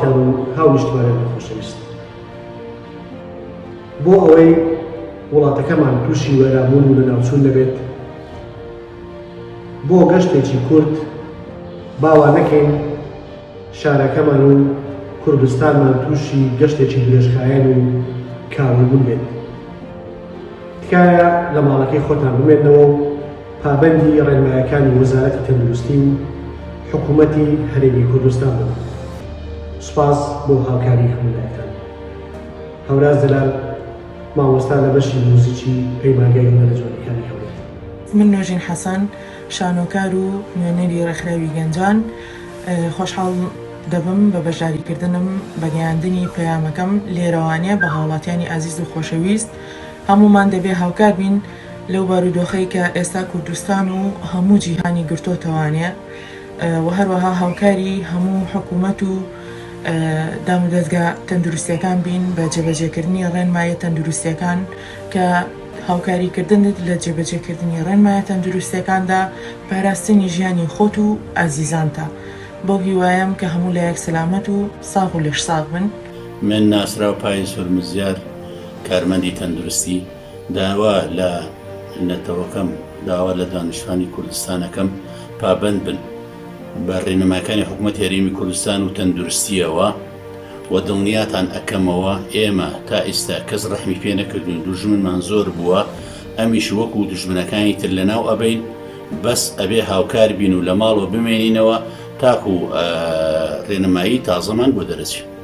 هاوڵاتیان و هاونیشتوانیان خۆشەویست. بۆ ئەوەی وڵاتەکەمان تووشی وەرابوون و لەناوچوون دەبێت، بۆ گەشتێکی کورت باوا نەکەین شارەکەمان و کوردستانمان تووشی گەشتێکی درێژخایەن و کاولبوون بێت. تکایە لە ماڵەکەی خۆتان بمێنەوە و پابەندی ڕێنمایەکانی وەزارەتی تەندروستی و حکوومەتی هەرێمی کوردستان بن. سوپاس بۆ هاوکاری هەموولایەتان. هەوراز دەلال، مامۆستا لە بەشی موزیکی پەیمانگای هونەرە جوانیەکانی هەولێر. من نۆژین حەسەن، شانۆکار و نوێنەری ڕێکخراوی گەنجان، خۆشحاڵ دەبم بە بەشداریکردنم بە گەیاندنی پەیامەکەم لێرەوانەیە بە هاوڵاتیانی ئازیز و خۆشەویست. هەمومان دەبێ هاوکار بین لەو بارودۆخەی کە ئێستا کوردستان و هەموو جیهانی گرتۆتەوانێ، و هەروەها هاوکاری هەموو حکوومەت و دام و دەستگا تەندروستیەکان بین بە جێبەجێکردنی ڕێنمایە تەندروستیەکان کە هاوکاریکردنت لە جێبەجێکردنی ڕێنمایە تەندروستیەکاندا پاراستنی ژیانی خۆت و ئازیزانتە. بۆ هیوایم کە هەموو لە یەک سەلامەت و ساغ و لێش ساغ بن. من ناسراو پای سورمزیار، کارمەندی تەندروستی، داوا لە نەتەوەکەم، داوا لە دانیشتوانی کوردستانەکەم پابەند بن بە ڕێنماکانی حکوومەت هەرێمی کوردستان و تەندروستیەوە و دڵنیاتان ئەکەمەوە ئێمە تا ئێستا کەس ڕەحمی پێ نەکردوین، دوژمنمان زۆر بووە، ئەمیش وەکو دوژمنەکانی تر لەناو ئەبین، بەس ئەبێ هاوکار بین و لە ماڵەوە بمێنینەوە تاکو ڕێنمایی تازەمان بۆ دەرەچێت.